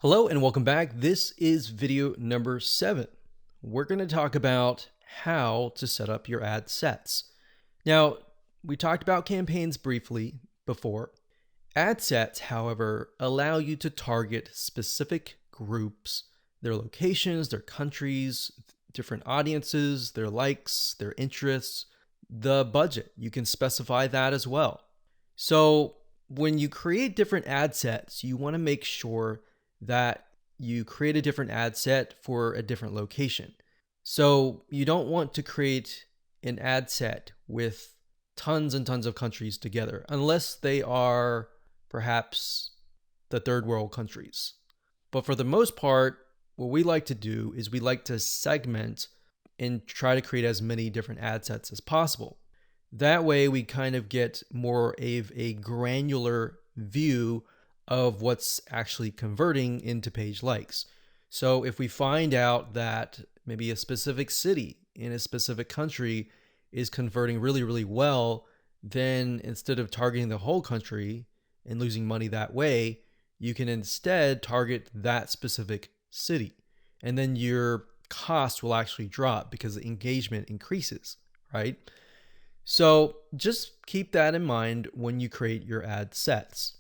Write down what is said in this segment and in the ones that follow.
Hello and welcome back. This is video number 7. We're going to talk about how to set up your ad sets. Now, we talked about campaigns briefly before. Ad sets, however, allow you to target specific groups, their locations, their countries, different audiences, their likes, their interests, the budget. You can specify that as well. So when you create different ad sets, you want to make sure that you create a different ad set for a different location. So you don't want to create an ad set with tons and tons of countries together, unless they are perhaps the third world countries. But for the most part, what we like to do is we like to segment and try to create as many different ad sets as possible. That way we kind of get more of a granular view of what's actually converting into page likes. So if we find out that maybe a specific city in a specific country is converting really, really well, then instead of targeting the whole country and losing money that way, you can instead target that specific city. And then your cost will actually drop because the engagement increases, right? So just keep that in mind when you create your ad sets.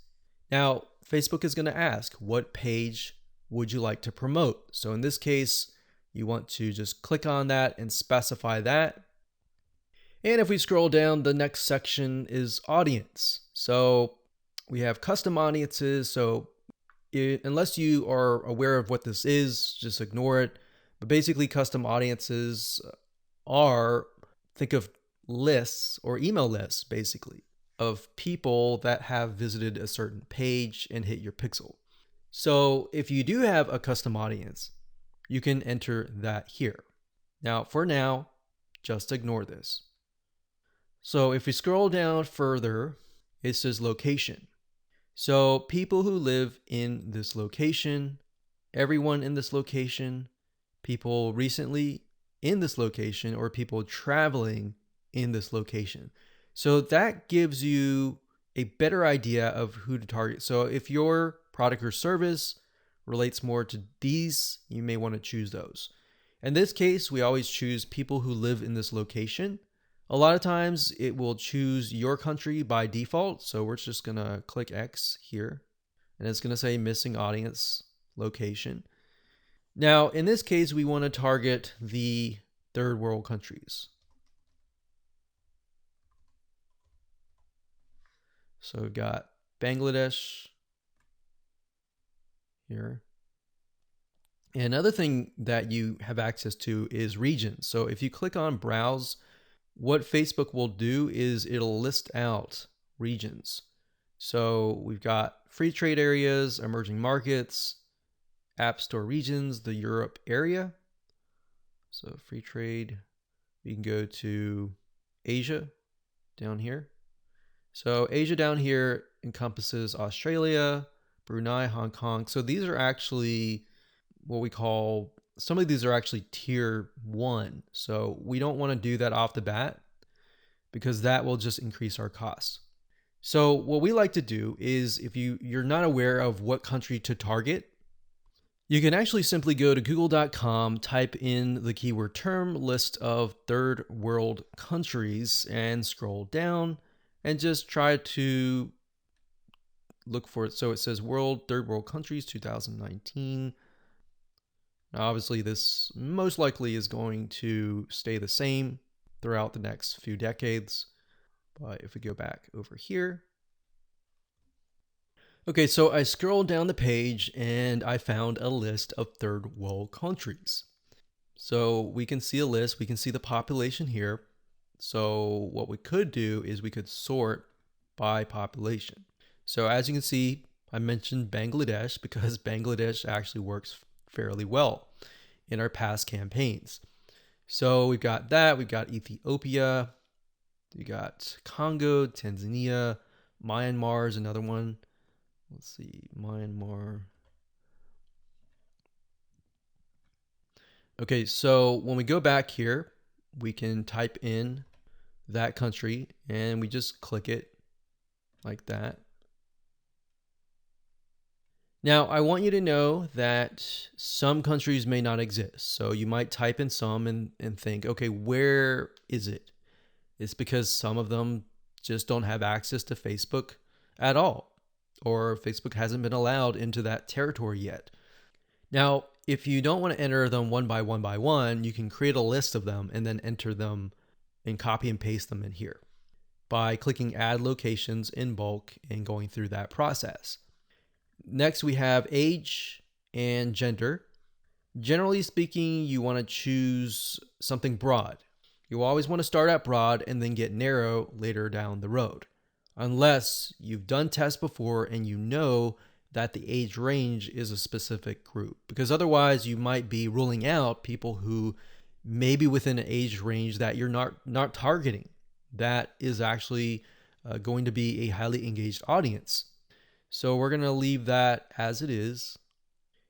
Now, Facebook is going to ask, what page would you like to promote? So in this case, you want to just click on that and specify that. And if we scroll down, the next section is audience. So we have custom audiences. So unless you are aware of what this is, just ignore it. But basically, custom audiences are, think of lists or email lists, basically, of people that have visited a certain page and hit your pixel. So if you do have a custom audience, you can enter that here. Now, for now, just ignore this. So if we scroll down further, it says location. So people who live in this location, everyone in this location, people recently in this location, or people traveling in this location. So that gives you a better idea of who to target. So if your product or service relates more to these, you may want to choose those. In this case, we always choose people who live in this location. A lot of times it will choose your country by default. So we're just going to click X here and it's going to say missing audience location. Now, in this case, we want to target the third world countries. So we've got Bangladesh here. And another thing that you have access to is regions. So if you click on browse, what Facebook will do is it'll list out regions. So we've got free trade areas, emerging markets, app store regions, the Europe area. So free trade, we can go to Asia down here. So Asia down here encompasses Australia, Brunei, Hong Kong. So these are actually what we call, some of these are actually tier 1. So we don't want to do that off the bat because that will just increase our costs. So what we like to do is, if you're not aware of what country to target, you can actually simply go to google.com, type in the keyword term, list of third world countries, and scroll down and just try to look for it. So it says third world countries 2019. Now, obviously this most likely is going to stay the same throughout the next few decades. But if we go back over here. Okay, so I scrolled down the page and I found a list of third world countries. So we can see a list, we can see the population here. So what we could do is we could sort by population. So as you can see, I mentioned Bangladesh because Bangladesh actually works fairly well in our past campaigns. So we've got that, we've got Ethiopia, we got Congo, Tanzania, Myanmar is another one. Let's see, Myanmar. Okay, so when we go back here, we can type in that country and we just click it like that. Now, I want you to know that some countries may not exist. So you might type in some and think, okay, where is it? It's because some of them just don't have access to Facebook at all, or Facebook hasn't been allowed into that territory yet. Now, if you don't want to enter them one by one, you can create a list of them and then enter them and copy and paste them in here by clicking add locations in bulk and going through that process. Next, we have age and gender. Generally speaking, you want to choose something broad. You always want to start out broad and then get narrow later down the road, unless you've done tests before and you know that the age range is a specific group, because otherwise you might be ruling out people who may be within an age range that you're not targeting. That is actually going to be a highly engaged audience. So we're going to leave that as it is.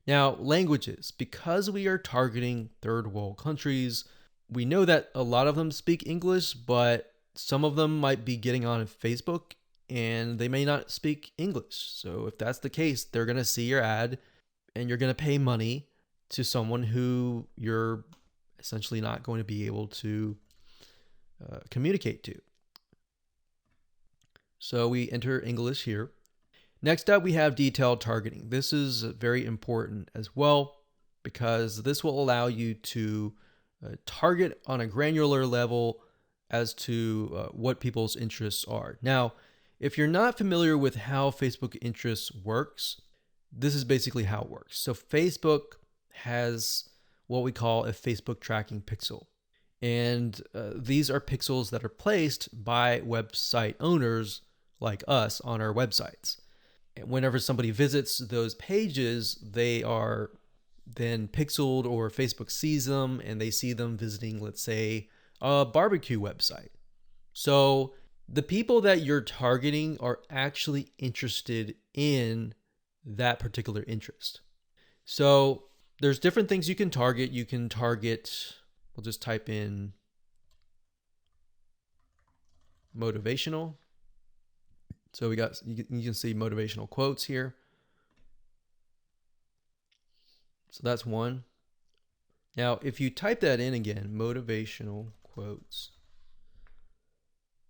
Now, languages. Because we are targeting third world countries, we know that a lot of them speak English, but some of them might be getting on Facebook and they may not speak English. So if that's the case, they're going to see your ad and you're going to pay money to someone who you're essentially not going to be able to communicate to. So we enter English here. Next up, we have detailed targeting. This is very important as well because this will allow you to target on a granular level as to what people's interests are. Now, if you're not familiar with how Facebook interests works, this is basically how it works. So Facebook has what we call a Facebook tracking pixel. And these are pixels that are placed by website owners like us on our websites. Whenever somebody visits those pages, they are then pixeled, or Facebook sees them and they see them visiting, let's say, a barbecue website. So the people that you're targeting are actually interested in that particular interest. So there's different things you can target. You can target, we'll just type in motivational. So you can see motivational quotes here. So that's one. Now, if you type that in again, motivational quotes,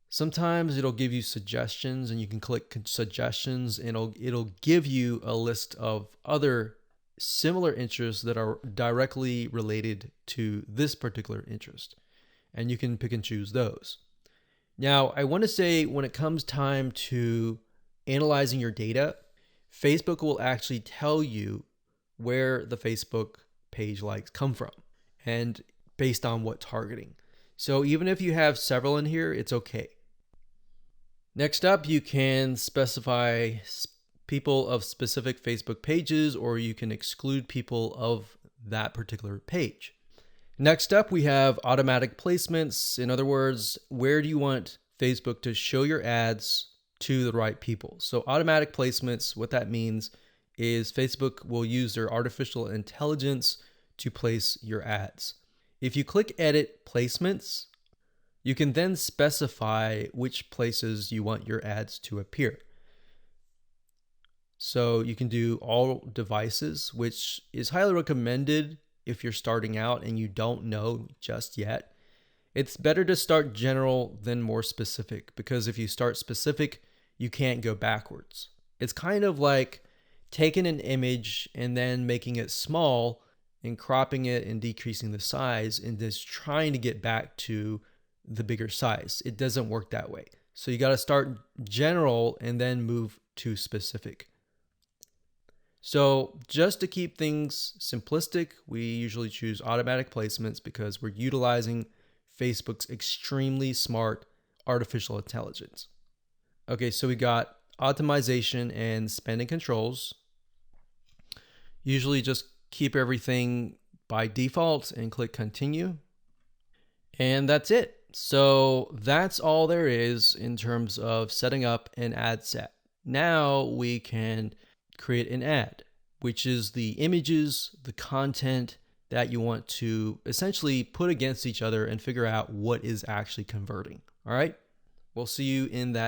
sometimes it'll give you suggestions and you can click suggestions and it'll give you a list of other similar interests that are directly related to this particular interest. And you can pick and choose those. Now, I want to say when it comes time to analyzing your data, Facebook will actually tell you where the Facebook page likes come from and based on what targeting. So even if you have several in here, it's okay. Next up, you can specify people of specific Facebook pages, or you can exclude people of that particular page. Next up, we have automatic placements. In other words, where do you want Facebook to show your ads to the right people? So automatic placements, what that means is Facebook will use their artificial intelligence to place your ads. If you click edit placements, you can then specify which places you want your ads to appear. So you can do all devices, which is highly recommended if you're starting out and you don't know just yet. It's better to start general than more specific, because if you start specific, you can't go backwards. It's kind of like taking an image and then making it small and cropping it and decreasing the size and just trying to get back to the bigger size. It doesn't work that way. So you got to start general and then move to specific. So just to keep things simplistic, we usually choose automatic placements because we're utilizing Facebook's extremely smart artificial intelligence. Okay, so we got optimization and spending controls. Usually just keep everything by default and click continue. And that's it. So that's all there is in terms of setting up an ad set. Now we can create an ad, which is the images, the content that you want to essentially put against each other and figure out what is actually converting. All right, we'll see you in that